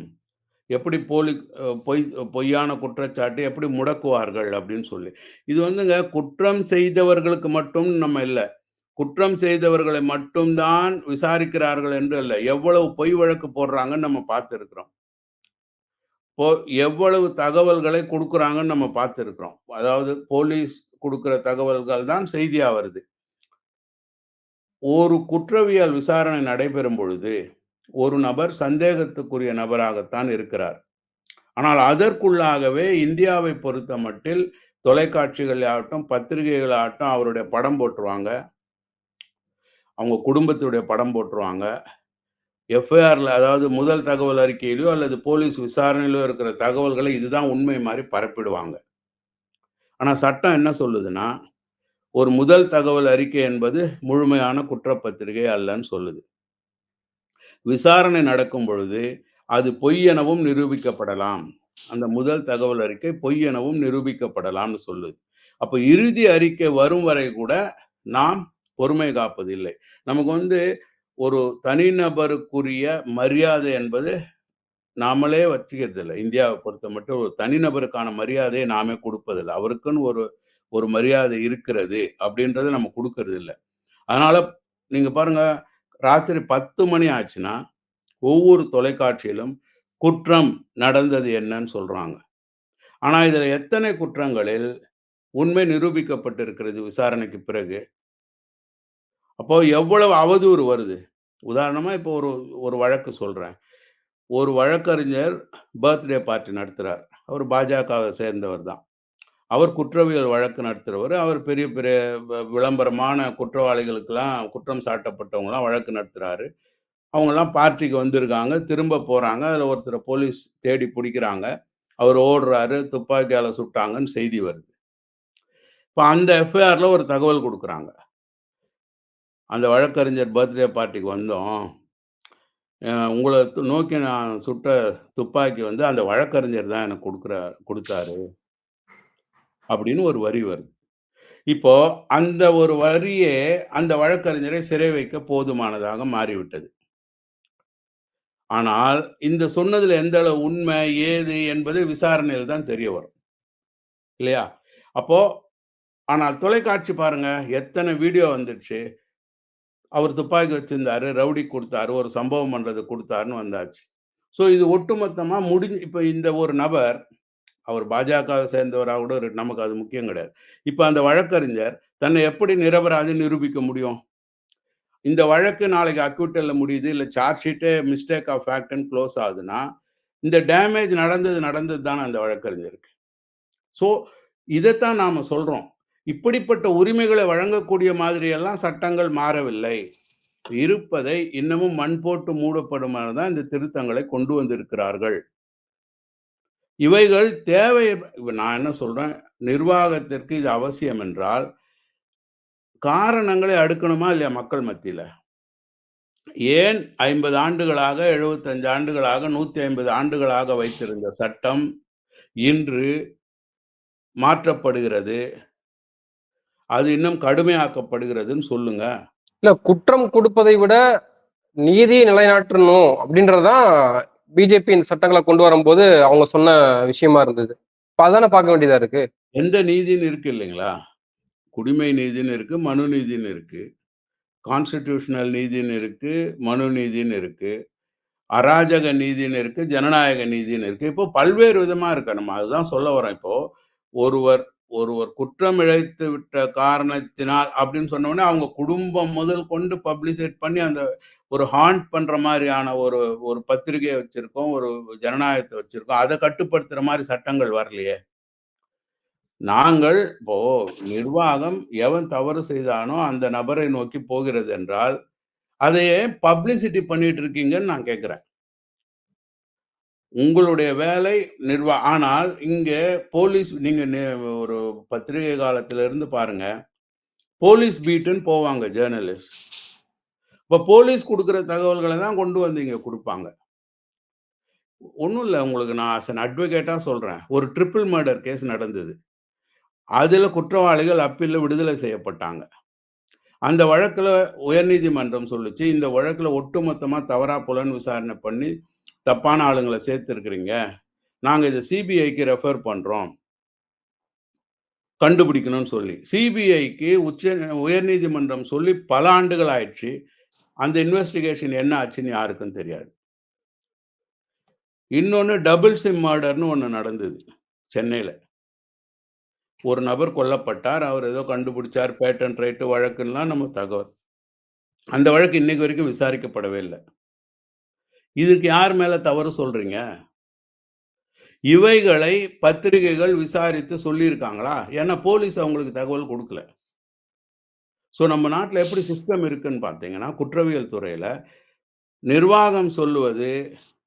B: எப்படி பொய்யான குற்றச்சாட்டு எப்படி முடக்குவார்கள் அப்படின்னு சொல்லி. இது வந்துங்க குற்றம் செய்தவர்களுக்கு மட்டும் நம்ம இல்ல. குற்றம் செய்தவர்களை மட்டும் தான் விசாரிக்கிறார்கள் என்று அல்ல. எவ்வளவு பொய் வழக்கு போடுறாங்கன்னு நம்ம பார்த்திருக்கிறோம். எவ்வளவு தகவல்களை குடுக்குறாங்கன்னு நம்ம பார்த்திருக்கிறோம். அதாவது போலீஸ் குடுக்குற தகவல்கள் தான் செய்தியா வருது. ஒரு குற்றவியல் விசாரணை நடைபெறும் பொழுது, ஒரு நபர் சந்தேகத்துக்குரிய நபராகத்தான் இருக்கிறார். ஆனால் அதற்குள்ளாகவே இந்தியாவை பொறுத்தமட்டில் தொலைக்காட்சிகள் ஆகட்டும், பத்திரிகைகள் ஆகட்டும் அவருடைய படம் போட்டுருவாங்க. அவங்க குடும்பத்துடைய படம் போட்டுருவாங்க. எஃப்ஐஆர்ல அதாவது முதல் தகவல் அறிக்கையிலயோ அல்லது போலீஸ் விசாரணையிலோ இருக்கிற தகவல்களை இதுதான் உண்மை மாரி பரப்பிடுவாங்க. ஆனா சட்டம் என்ன சொல்லுதுன்னா, ஒரு முதல் தகவல் அறிக்கை என்பது முழுமையான குற்றப்பத்திரிகை அல்லன்னு சொல்லுது. விசாரணை நடக்கும் பொழுது அது பொய் எனவும் நிரூபிக்கப்படலாம். அந்த முதல் தகவல் அறிக்கை பொய் எனவும் நிரூபிக்கப்படலாம்னு சொல்லுது. அப்ப இறுதி அறிக்கை வரும் வரை கூட நாம் பொறுமை காப்பதில்லை. நமக்கு ஒரு தனிநபருக்குரிய மரியாதை என்பது நாமளே வச்சுக்கிறதில்ல. இந்தியாவ பொறுத்தமட்டும் ஒரு தனிநபருக்கான மரியாதைய நாமே குடுப்பதில்ல. அவருக்குன்னு ஒரு ஒரு மரியாதை இருக்கிறது அப்படின்றத நம்ம குடுக்கறதில்ல. அதனால நீங்க பாருங்க, ராத்திரி 10 மணி ஆச்சுன்னா, ஒவ்வொரு தொலைக்காட்சியிலும் குற்றம் நடந்தது என்னன்னு சொல்றாங்க. ஆனா, இதுல எத்தனை குற்றங்களில் உண்மை நிரூபிக்கப்பட்டிருக்கிறது விசாரணைக்கு பிறகு? அப்போ எவ்வளவு அவதூறு வருது? உதாரணமா இப்போ ஒரு ஒரு வழக்கு சொல்றேன். ஒரு வழக்கறிஞர் பர்த்டே பார்ட்டி நடத்துறார். அவர் பாஜகவை சேர்ந்தவர் தான். அவர் குற்றவியல் வழக்கு நடத்துறவரு. அவர் பெரிய பெரிய விளம்பரமான குற்றவாளிகளுக்கெல்லாம் குற்றம் சாட்டப்பட்டவங்கலாம் வழக்கு நடத்துறாரு. அவங்கலாம் பார்ட்டிக்கு வந்திருக்காங்க. திரும்ப போறாங்க. அதுல ஒருத்தர போலீஸ் தேடி புடிக்கிறாங்க. அவர் ஓடுறாரு. துப்பாக்கியால சுட்டாங்கன்னு செய்தி வருது. இப்ப அந்த எஃப்ஐஆர்ல ஒரு தகவல் குடுக்குறாங்க. அந்த வழக்கறிஞர் பர்த்டே பார்ட்டிக்கு வந்தோம். உங்கள நோக்கி நான் சுட்ட துப்பாக்கி வந்து அந்த வழக்கறிஞர் தான் எனக்கு குடுத்தாரு. அப்படின்னு ஒரு வரி வருது. இப்போ அந்த ஒரு வரியே அந்த வழக்கறிஞரை சிறை வைக்க போதுமானதாக மாறிவிட்டது. ஆனால் இந்த சொன்னதுல எந்த அளவு உண்மை, ஏது என்பது விசாரணையில் தான் தெரிய வரும். இல்லையா? அப்போ ஆனால் தொலைக்காட்சி பாருங்க, எத்தன வீடியோ வந்துடுச்சு. அவர் துப்பாக்கி வச்சிருந்தாரு, ரவுடிக்கு குடுத்தாரு, ஒரு சம்பவம் பண்றதுக்கு குடுத்தாருன்னு வந்தாச்சு. ஸோ இது ஒட்டுமொத்தமா இப்ப இந்த ஒரு நபர், அவர் பாஜகவை சேர்ந்தவரா கூட நமக்கு அது முக்கியம் கிடையாது. இப்ப அந்த வழக்கறிஞர் தன்னை எப்படி நிரபராதின்னு நிரூபிக்க முடியும்? இந்த வழக்கு நாளைக்கு அக்யூட்டல்ல முடியுது. இல்ல சார்ஜ் ஷீட்டே மிஸ்டேக் ஆஃப் ஃபேக்ட்ன்னு குளோஸ் ஆகுதுன்னா, இந்த டேமேஜ் நடந்தது நடந்தது தான அந்த வழக்கறிஞருக்கு. ஸோ இதத்தான் நாம சொல்றோம். இப்படிப்பட்ட உரிமைகளை வழங்கக்கூடிய மாதிரியெல்லாம் சட்டங்கள் மாறவில்லை. இருப்பதை இன்னமும் மண் போட்டு மூடப்படுமாறு தான் இந்த திருத்தங்களை கொண்டு வந்திருக்கிறார்கள். இவைகள் தேவை. நான் என்ன சொல்றேன், நிர்வாகத்திற்கு இது அவசியம் என்றால், காரணங்களை அடுக்கணுமா இல்லையா மக்கள் மத்தியில? ஏன் 50 ஆண்டுகளாக, 75 ஆண்டுகளாக, 150 ஆண்டுகளாக வைத்திருந்த சட்டம் இன்று மாற்றப்படுகிறது? அது இன்னும் கடுமையாக்கப்படுகிறதுன்னு சொல்லுங்க.
A: இல்ல குற்றம் கொடுப்பதை விட நீதியை நிலைநாட்டணும் அப்படின்றதுதான் பிஜேபி இந்த சட்டங்களை கொண்டு வரும்போது அவங்க சொன்ன விஷயமா இருந்தது. இப்ப அதானே பார்க்க வேண்டியதா இருக்கு.
B: எந்த நீதின்னு இருக்கு இல்லைங்களா? குடிமை நீதின்னு இருக்கு, மனு நீதின்னு இருக்கு. கான்ஸ்டிடியூஷனல் நீதின்னு இருக்கு, மனு நீதின்னு இருக்கு. அராஜக நீதின்னு இருக்கு, ஜனநாயக நீதின்னு இருக்கு. இப்போ பல்வேறு விதமா இருக்கு. நம்ம அதுதான் சொல்ல வரோம் இப்போ. ஒருவர் ஒருவர் குற்றம் இழைத்து விட்ட காரணத்தினால் அப்படின்னு சொன்ன உடனே, அவங்க குடும்பம் முதல் கொண்டு பப்ளிசிட் பண்ணி அந்த ஒரு ஹாண்ட் பண்ற மாரியான ஒரு ஒரு பத்திரிகைய வச்சிருக்கோம். ஒரு ஜனநாயகத்த வச்சிருக்கோம். அத கட்டுப்படுத்துற மாரி சட்டங்கள் வரலையே! நாங்கள் இப்போ நிர்வாகம் எவன் தவறு செய்தானோ அந்த நபரை நோக்கி போகிறது என்றால், அதை ஏன் பப்ளிசிட்டி பண்ணிட்டு இருக்கீங்கன்னு நான் கேட்கிறேன். உங்களுடைய வேலை ஆனால் இங்க போலீஸ் நீங்க ஒரு பத்திரிகை காலத்துல இருந்து பாருங்க. போலீஸ் பீட்டுன்னு போவாங்க ஜர்னலிஸ்ட். இப்ப போலீஸ் குடுக்குற தகவல்கள தான் கொண்டு வந்து இங்க குடுப்பாங்க. ஒண்ணும் இல்ல உங்களுக்கு நான் ஆஸ் அன் அட்வொகேட்டா சொல்றேன். ஒரு ட்ரிபிள் மர்டர் கேஸ் நடந்தது. அதுல குற்றவாளிகள் அப்பீல்ல விடுதலை செய்யப்பட்டாங்க. அந்த வழக்குல உயர்நீதிமன்றம் சொல்லுச்சு, இந்த வழக்குல ஒட்டுமொத்தமா தவறா புலன் விசாரணை பண்ணி தப்பான ஆளுங்கள சேர்த்திருக்கிறீங்க. நாங்க இத சிபிஐக்கு ரெஃபர் பண்றோம். கண்டுபிடிக்கணும்னு சொல்லி. சிபிஐக்கு உயர்நீதிமன்றம் சொல்லி பல ஆண்டுகள் ஆயிடுச்சு. அந்த இன்வெஸ்டிகேஷன் என்ன ஆச்சுன்னு யாருக்கும் தெரியாது. இன்னொன்னு டபுள் சிம் மர்டர்ன்னு ஒண்ணு நடந்தது சென்னையில. ஒரு நபர் கொல்லப்பட்டார். அவர் ஏதோ கண்டுபிடிச்சார். பேட்டன்ட் ரைட் வழக்குன்லாம் நம்ம தகவல். அந்த வழக்கு இன்னைக்கு வரைக்கும் விசாரிக்கப்படவே இல்ல. இதுக்கு யார் மேல தவறு சொல்றீங்க? இவைகளை பத்திரிகைகள் விசாரித்து சொல்லியிருக்காங்களா? ஏன்னா போலீஸ் அவங்களுக்கு தகவல் குடுக்கல. ஸோ நம்ம நாட்டுல எப்படி சிஸ்டம் இருக்குன்னு பார்த்தீங்கன்னா, குற்றவியல் துறையில நிர்வாகம் சொல்லுவது,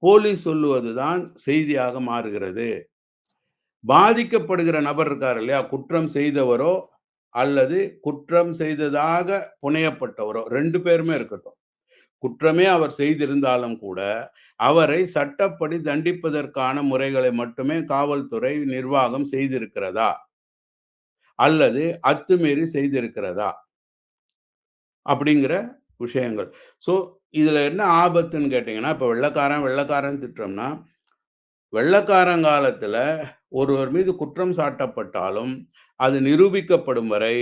B: போலீஸ் சொல்லுவது தான் செய்தியாக மாறுகிறது. பாதிக்கப்படுகிற நபர் இருக்காரு இல்லையா? குற்றம் செய்தவரோ, அல்லது குற்றம் செய்ததாக புனையப்பட்டவரோ 2 பேருமே இருக்கட்டும். குற்றமே அவர் செய்திருந்தாலும் கூட, அவரை சட்டப்படி தண்டிப்பதற்கான முறைகளை மட்டுமே காவல்துறை நிர்வாகம் செய்திருக்கிறதா? அல்லது அத்துமீறி செய்திருக்கிறதா? அப்படிங்கிற விஷயங்கள். ஸோ, இதுல என்ன ஆபத்துன்னு கேட்டீங்கன்னா, இப்ப வெள்ளைக்காரன் வெள்ளைக்காரன் திட்டுறோம்னா, வெள்ளைக்காரங்காலத்துல ஒருவர் மீது குற்றம் சாட்டப்பட்டாலும், அது நிரூபிக்கப்படும் வரை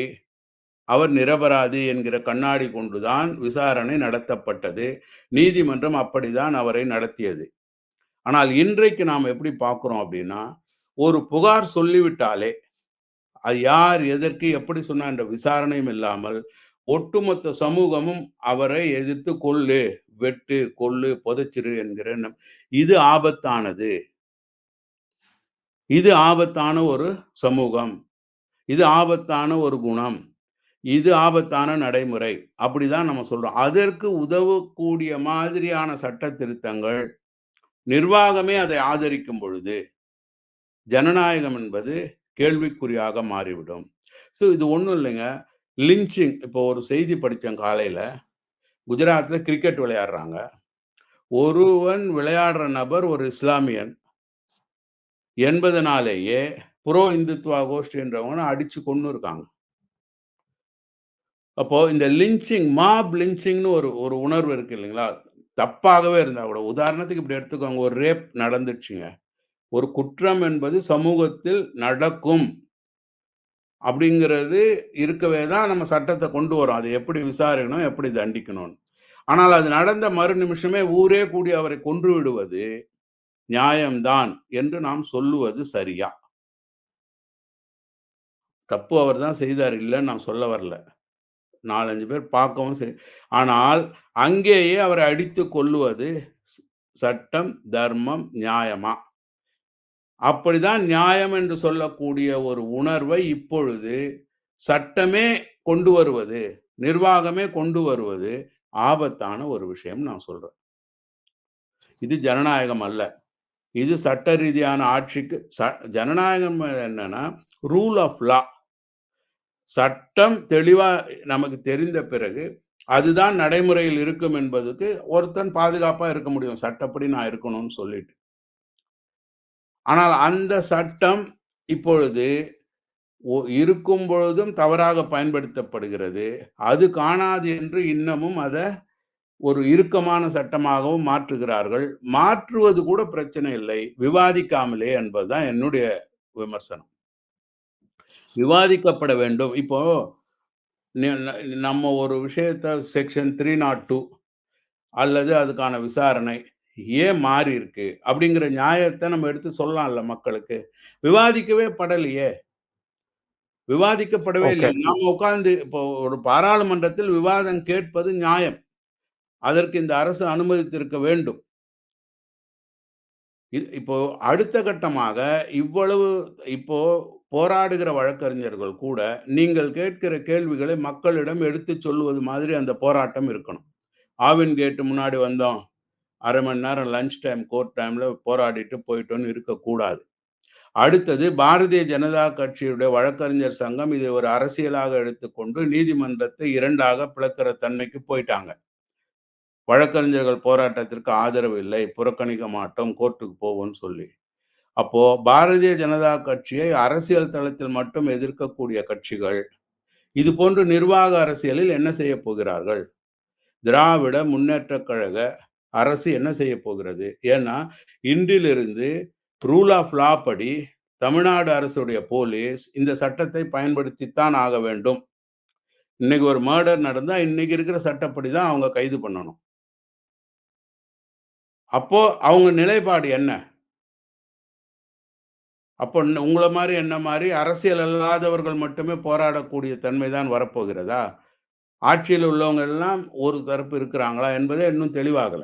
B: அவர் நிரபராதி என்கிற கண்ணாடி கொண்டுதான் விசாரணை நடத்தப்பட்டது. நீதிமன்றம் அப்படிதான் அவரை நடத்தியது. ஆனால் இன்றைக்கு நாம் எப்படி பார்க்கிறோம் அப்படின்னா, ஒரு புகார் சொல்லிவிட்டாலே, அது யார், எதற்கு, எப்படி சொன்னா என்ற விசாரணையும் இல்லாமல், ஒட்டுமொத்த சமூகமும் அவரை எதிர்த்து கொல்லு, வெட்டு, கொல்லு, புதைச்சிரு என்கிற எண்ணம். இது ஆபத்தானது. இது ஆபத்தான ஒரு சமூகம். இது ஆபத்தான ஒரு குணம். இது ஆபத்தான நடைமுறை. அப்படிதான் நம்ம சொல்றோம். அதற்கு உதவக்கூடிய மாதிரியான சட்ட திருத்தங்கள், நிர்வாகமே அதை ஆதரிக்கும் பொழுது, ஜனநாயகம் என்பது கேள்விக்குறியாக மாறிவிடும். இது ஒண்ணும் இல்லைங்க. லிஞ்சிங் இப்போ ஒரு செய்தி படிச்சேன் காலையில. குஜராத்ல கிரிக்கெட் விளையாடுறாங்க. ஒருவன் விளையாடுற நபர் ஒரு இஸ்லாமியன் என்பதனாலேயே புரோ இந்துத்வா கோஷ்டின்றவன அடிச்சு கொன்னுருக்காங்க. அப்போ இந்த லிஞ்சிங், மாப் லிஞ்சிங்ன்னு ஒரு உணர்வு இருக்கு இல்லைங்களா? தப்பாகவே இருந்தா கூட, உதாரணத்துக்கு இப்படி எடுத்துக்கோங்க. ஒரு ரேப் நடந்துச்சுங்க. ஒரு குற்றம் என்பது சமூகத்தில் நடக்கும் அப்படிங்கிறது இருக்கவே தான் நம்ம சட்டத்தை கொண்டு வரோம். அதை எப்படி விசாரிக்கணும், எப்படி தண்டிக்கணும்னு. ஆனால் அது நடந்த மறு நிமிஷமே ஊரே கூடி அவரை கொன்று விடுவது நியாயம்தான் என்று நாம் சொல்லுவது சரியா? தப்பு அவர் தான் செய்தார், இல்லைன்னு நான் சொல்ல வரல. 4, 5 பேர் பார்க்கவும் ஆனால் அங்கேயே அவரை அடித்து கொல்லுவது சட்டம், தர்மம், நியாயமா? அப்படிதான் நியாயம் என்று சொல்லக்கூடிய ஒரு உணர்வை இப்பொழுது சட்டமே கொண்டு வருவது, நிர்வாகமே கொண்டு வருவது ஆபத்தான ஒரு விஷயம் நான் சொல்றேன். இது ஜனநாயகம் அல்ல. இது சட்ட ரீதியான ஆட்சிக்கு ஜனநாயகம் என்னன்னா ரூல் ஆஃப் லா. சட்டம் தெளிவா நமக்கு தெரிந்த பிறகு அதுதான் நடைமுறையில் இருக்கும் என்பதுக்கு ஒருத்தன் பாதுகாப்பா இருக்க முடியும். சட்டப்படி நான் இருக்கணும்னு சொல்லிட்டு. ஆனால் அந்த சட்டம் இப்பொழுது இருக்கும் பொழுதும் தவறாக பயன்படுத்தப்படுகிறது. அது காணாது என்று இன்னமும் அத ஒரு இறுக்கமான சட்டமாகவும் மாற்றுகிறார்கள். மாற்றுவது கூட பிரச்சனை இல்லை, விவாதிக்காமலே என்பதுதான் என்னுடைய விமர்சனம். விவாதிக்கப்பட வேண்டும். இப்போ நம்ம ஒரு விஷயத்த செக்ஷன் 302 அல்லது அதுக்கான விசாரணை ஏன் மாறி இருக்கு அப்படிங்கிற நியாயத்தை நம்ம எடுத்து சொல்லலாம்ல மக்களுக்கு. விவாதிக்கவே படலையே. விவாதிக்கப்படவே இல்லை.
A: ஓகே.
B: நாம உட்கார்ந்து இப்போ ஒரு பாராளுமன்றத்தில் விவாதம் கேட்பது நியாயம். அதற்கு இந்த அரசு அனுமதித்திருக்க வேண்டும். இப்போ அடுத்த கட்டமாக இவ்வளவு இப்போ போராடுகிற வழக்கறிஞர்கள் கூட நீங்கள் கேட்கிற கேள்விகளை மக்களிடம் எடுத்துச் சொல்லுவது மாதிரி அந்த போராட்டம் இருக்கணும். ஆவின் கேட் முன்னாடி வந்தோம். 1/2 மணி நேரம் லஞ்ச் டைம், கோர்ட் டைம்ல போராடிட்டு போயிட்டோம்னு இருக்கக்கூடாது. அடுத்தது பாரதிய ஜனதா கட்சியுடைய வழக்கறிஞர் சங்கம் இதை ஒரு அரசியலாக எடுத்துக்கொண்டு நீதிமன்றத்தை 2ஆக பிளக்கிற தன்மைக்கு போயிட்டாங்க. வழக்கறிஞர்கள் போராட்டத்திற்கு ஆதரவு இல்லை, புறக்கணிக்க மாட்டோம், கோர்ட்டுக்கு போவோம்னு சொல்லி. அப்போ பாரதிய ஜனதா கட்சியை அரசியல் தளத்தில் மட்டும் எதிர்க்கக்கூடிய கட்சிகள் இது போன்று நிர்வாக அரசியலில் என்ன செய்ய போகிறார்கள்? திராவிட முன்னேற்ற கழக அரசு என்ன செய்ய போகிறது? ஏன்னா இன்றிலிருந்து ரூல் ஆஃப் லா படி தமிழ்நாடு அரசுடைய போலீஸ் இந்த சட்டத்தை பயன்படுத்தித்தான் ஆக வேண்டும். இன்னைக்கு ஒரு மர்டர் நடந்தா இன்னைக்கு இருக்கிற சட்டப்படி தான் அவங்க கைது பண்ணணும். அப்போ அவங்க நிலைப்பாடு என்ன? அப்போ உங்கள மாரி என்ன மாரி அரசியல் அல்லாதவர்கள் மட்டுமே போராடக்கூடிய தன்மை தான் வரப்போகிறதா? ஆட்சியில் உள்ளவங்க எல்லாம் ஒரு தரப்பு இருக்கிறாங்களா என்பதே இன்னும் தெளிவாகல.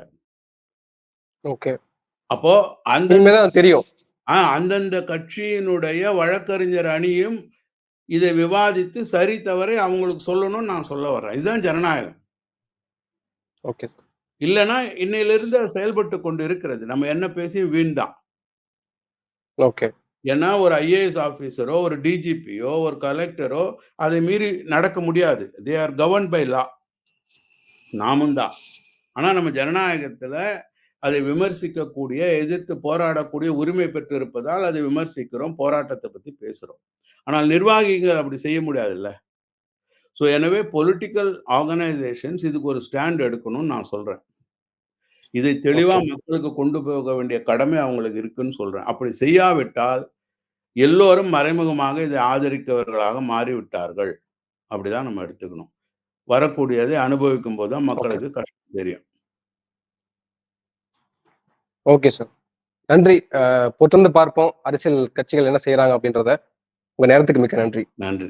A: ஓகே.
B: அப்போ
A: இனிமே தான் தெரியும்.
B: அந்தந்த கட்சியினுடைய வழக்கறிஞர் அணியும் இதை விவாதித்து சரி தவறை அவங்களுக்கு சொல்லணும்னு நான் சொல்ல வர்றேன். இதுதான் ஜனநாயகம்.
A: ஓகே.
B: இல்லைன்னா இன்னையிலிருந்து செயல்பட்டு கொண்டு இருக்கிறது. நம்ம என்ன பேசியும் வீண் தான்.
A: ஓகே.
B: ஏன்னா ஒரு ஐஏஎஸ் ஆபீசரோ, ஒரு டிஜிபியோ, ஒரு கலெக்டரோ அதை மீறி நடக்க முடியாது. They are governed by law. நாமும் தான். ஆனா நம்ம ஜனநாயகத்துல அதை விமர்சிக்கக்கூடிய, எதிர்த்து போராடக்கூடிய உரிமை பெற்றிருப்பதால் அதை விமர்சிக்கிறோம், போராட்டத்தை பத்தி பேசுறோம். ஆனால் நிர்வாகிகள் அப்படி செய்ய முடியாதுல்ல. எனவே பொலிட்டிக்கல் ஆர்கனைசேஷன்ஸ் இதுக்கு ஒரு ஸ்டாண்ட் எடுக்கணும்னு நான் சொல்றேன். இதை தெளிவா
A: ஓகே.
B: மக்களுக்கு கொண்டு போக வேண்டிய கடமை அவங்களுக்கு இருக்குன்னு சொல்றேன். அப்படி செய்யாவிட்டால், எல்லோரும் மறைமுகமாக இதை ஆதரிக்கிறவர்களாக மாறிவிட்டார்கள். அப்படிதான் நம்ம எடுத்துக்கணும். வரக்கூடியதை அனுபவிக்கும்போது தான்
A: ஓகே.
B: மக்களுக்கு கஷ்டம் தெரியும்.
A: Okay sir. நன்றி. பொறுத்திருந்து பார்ப்போம். அரசியல் கட்சிகள் என்ன செய்றாங்க அப்படின்றத. உங்க நேரத்துக்கு மிக்க நன்றி.
B: நன்றி.